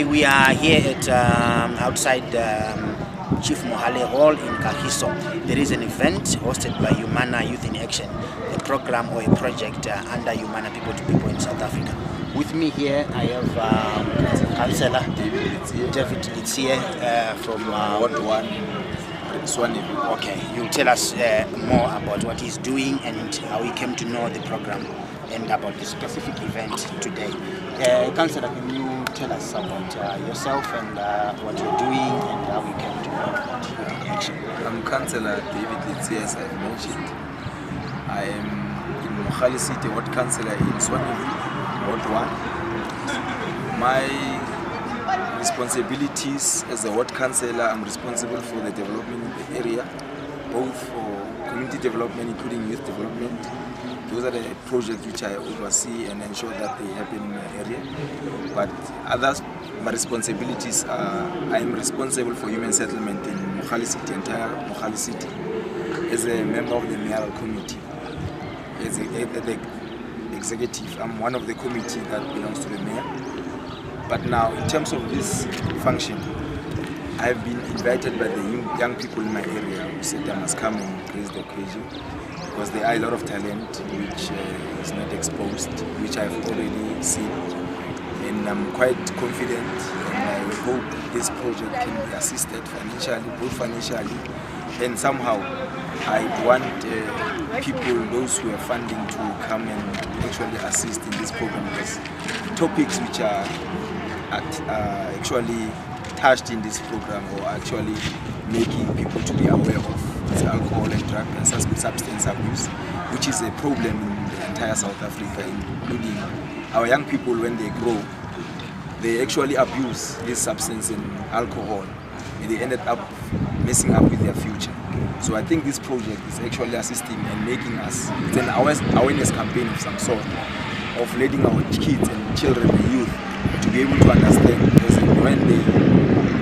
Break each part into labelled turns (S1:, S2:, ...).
S1: We are here at outside Chief Mohale Hall in Kagiso. There is an event hosted by Humana Youth in Action, a program or a project under Humana People to People in South Africa. With me here, I have Councillor David Litsie from
S2: Ward 1, Swaneville.
S1: Okay, you'll tell us more about what he's doing and how he came to know the program and about the specific event today. Councillor, can you tell us about yourself and what you're doing and how you came to know about Youth in Action?
S2: I'm Councillor David Litsie, as I've mentioned. I am in Mohale City, Ward Councillor in Swaneville, Ward 1. My responsibilities as a Ward Councillor, I'm responsible for the development in the area, both for community development, including youth development. Those are the projects which I oversee and ensure that they happen in my area. But others, my responsibilities are, I am responsible for human settlement in Mohale City, entire Mohale City, as a member of the mayoral committee. As the executive, I'm one of the committee that belongs to the mayor. But now, in terms of this function, I've been invited by the young people in my area who said I must come and raise the occasion, because there are a lot of talent which is not exposed, which I've already seen. And I'm quite confident, and I hope this project can be assisted financially, both financially, and somehow I want people, those who are funding, to come and actually assist in this program, because topics which are actually touched in this program or actually making people to be aware of is alcohol and drug and substance abuse, which is a problem in the entire South Africa, including our young people. When they grow, they actually abuse this substance and alcohol, and they ended up messing up with their future. So I think this project is actually assisting and making us, it's an awareness campaign of some sort, of letting our kids and children and youth to be able to understand, because when they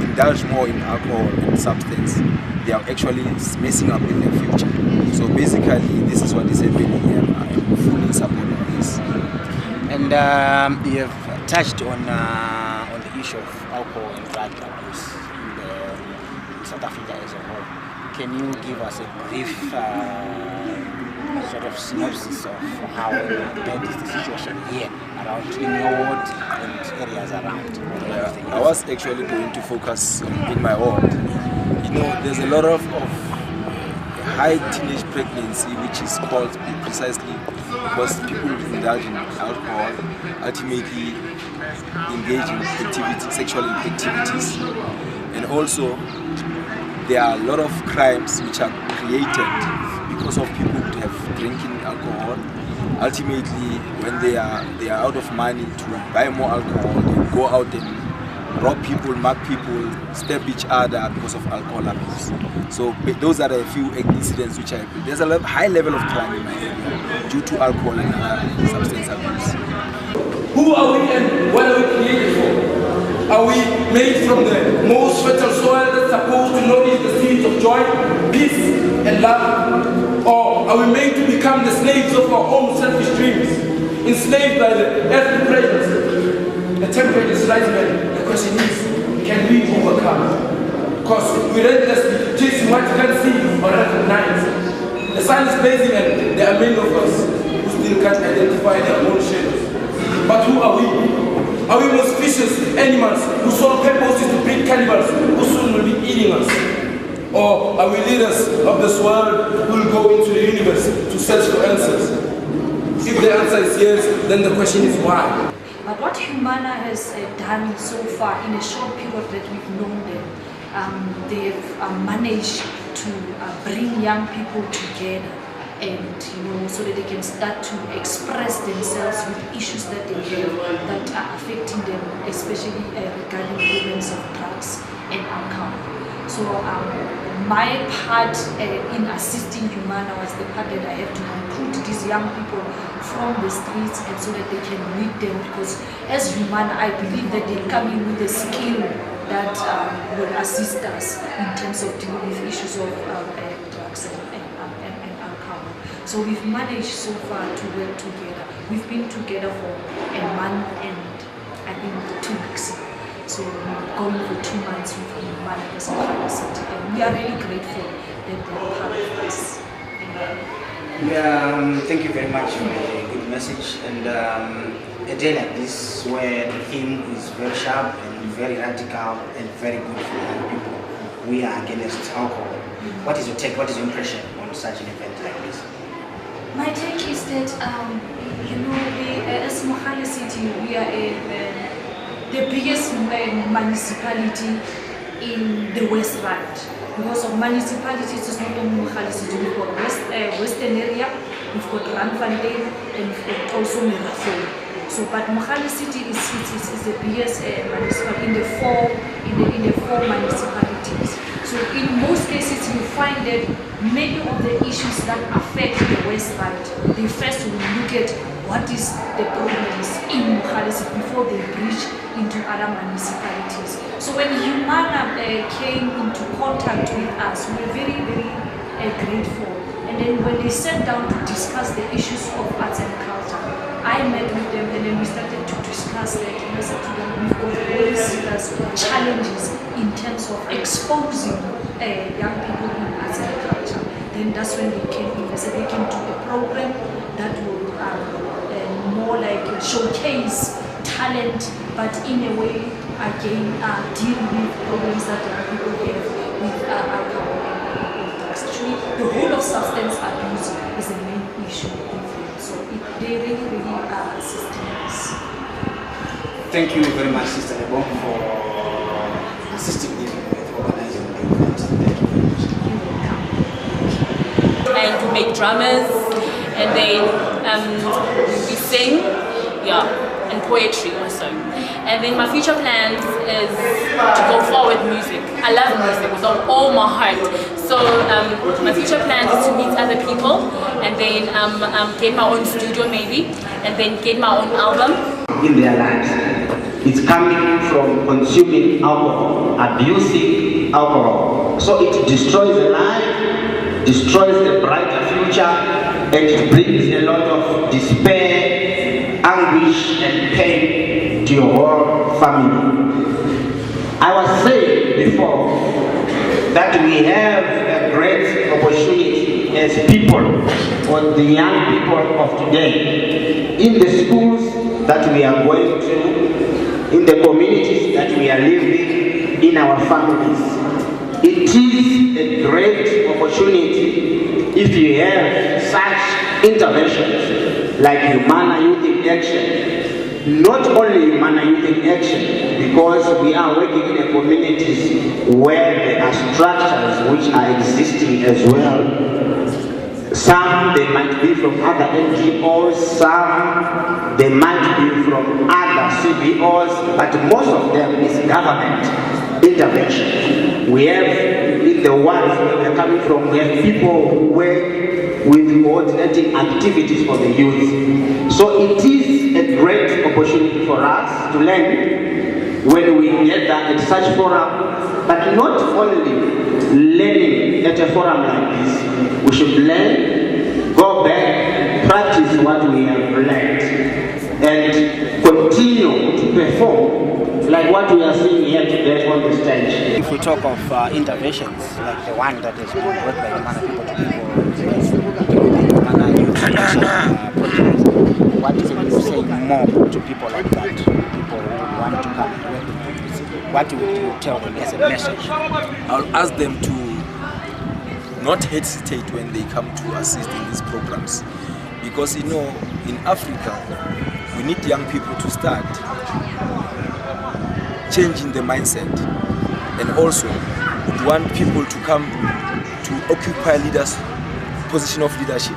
S2: indulge more in alcohol and substance, they are actually messing up with their future. So basically, this is what is happening here. I am fully in support of this.
S1: And you have touched on the issue of alcohol and drug abuse in South Africa as a whole. Can you give us a brief sort of synopsis of how bad is the situation here around in your ward and areas around?
S2: I was actually going to focus in my ward. You know, there's a lot of high teenage pregnancy, which is called precisely because people indulge in alcohol, ultimately engage in activities, sexual activities, and also there are a lot of crimes which are created because of people who have drinking alcohol. Ultimately, when they are out of money to buy more alcohol, they go out and rob people, mug people, stab each other because of alcohol abuse. So those are a few incidents which there's a high level of crime in my area due to alcohol and substance abuse.
S3: Who are we and what are we created for? Are we made from the most fertile soil that's supposed to nourish the seeds of joy, peace, and love? Or are we made to become the slaves of our own selfish dreams, enslaved by the earthly pleasures? The temperature is rising, and the question is, can we overcome? Because we relentlessly chasing what you can't see or recognize. The sun is blazing, and there are many of us who still can't identify their own shadows. But who are we? Are we most vicious animals whose sole purpose is to breed cannibals who soon will be eating us? Or are we leaders of this world who will go into the universe to search for answers? If the answer is yes, then the question is why?
S4: But what Humana has done so far in a short period that we've known them, they've managed to bring young people together, and so that they can start to express themselves with issues that they have that are affecting them, especially regarding problems of drugs and alcohol. So my part in assisting Humana was the part that I have to recruit these young people from the streets, and so that they can meet them, because as Humana, I believe that they come in with a skill that will assist us in terms of dealing with issues of drugs and alcohol. So we've managed so far to work together. We've been together for a month and I think 2 weeks. So we're going for 2 months with Humana as a city, and we are really grateful that they are part of this.
S1: Yeah, thank you very much for a good message. And a day like this, where the theme is very sharp and very radical and very good for young people, we are against alcohol. What is your take? What is your impression on such an event like this?
S4: My take is that, you know, as Mohale City, we are the biggest municipality in the West Rand. Because of municipalities, it's not only Mohale City, we've got Western area, we've got Randfontein, and we've got also Merafon. So, but Mohale City is the biggest municipality in the four municipalities. So, in most cases, you find that many of the issues that affect the West Rand, they first will look at what is the problems in Mohale City before they reach into other municipalities. So when Humana came into contact with us, we were very, very grateful. And then when they sat down to discuss the issues of arts and culture, I met with them and then we started to discuss that. And I said to them, we've got very serious challenges in terms of exposing young people in arts and culture. Then that's when they came in. They said they can do a program that will more like showcase talent, but in a way, again, deal with problems that young people have with alcohol and drugs. Actually, the whole of substance abuse is the main issue in them. So they really, really are assisting us.
S1: Thank you very much, Sister Nebo, for assisting me with organizing the event. Thank you very much.
S5: And we make dramas, and then we sing, and poetry also. And then my future plans is to go forward with music. I love music with all my heart. So my future plans is to meet other people, and then get my own studio maybe, and then get my own album.
S6: In their lives, it's coming from consuming alcohol, abusing alcohol. So it destroys the life, destroys the brighter future, and it brings a lot of despair, anguish, and pain to your whole family. I was saying before that we have a great opportunity as people, or the young people of today, in the schools that we are going to, in the communities that we are living, in our families. It is a great opportunity if you have such interventions like Humana Youth in Action. Not only Humana Youth in Action, because we are working in a communities where there are structures which are existing as well. Some they might be from other NGOs, some they might be from other CBOs, but most of them is government intervention. We have, in the ones where we're coming from, we have people who work with coordinating activities for the youth. So it is a great opportunity for us to learn when we gather at such forum, but not only learning at a forum like this. We should learn, go back, practice what we have learned, and continue to perform like what we are seeing here today on the stage.
S1: If we talk of interventions like the one that has been brought by Humana people to people, Humana Youth Action project, what is it you say more to people like that, people who want to come and work with you? What would you tell them as a message?
S2: I'll ask them to not hesitate when they come to assist in these programs, because in Africa we need young people to start changing the mindset, and also we want people to come to occupy position of leadership.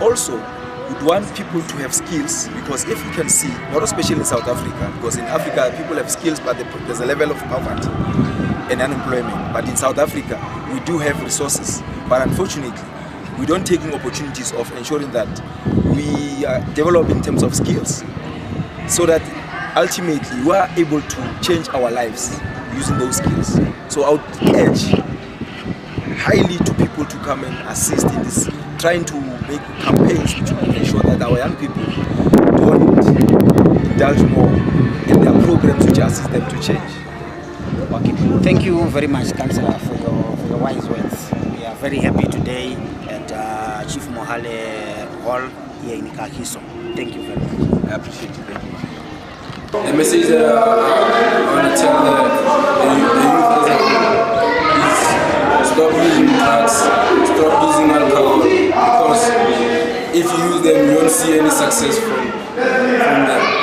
S2: Also, we want people to have skills, because if you can see, not especially in South Africa, because in Africa people have skills but there's a level of poverty and unemployment. But in South Africa we do have resources, but unfortunately we don't take opportunities of ensuring that we develop in terms of skills, so that ultimately we are able to change our lives using those skills. So I would urge highly to people to come and assist in this, trying to make campaigns which will ensure that our young people don't indulge more in their programs which assist them to change.
S1: Okay. Thank you very much, Councillor, for your wise words. We are very happy today at Chief Mohale Hall here in Kagiso. Thank you very much.
S2: I appreciate it. Thank you.
S3: The message that I want to tell the youth as a whole is stop using drugs, stop using alcohol, because if you use them, you won't see any success from them.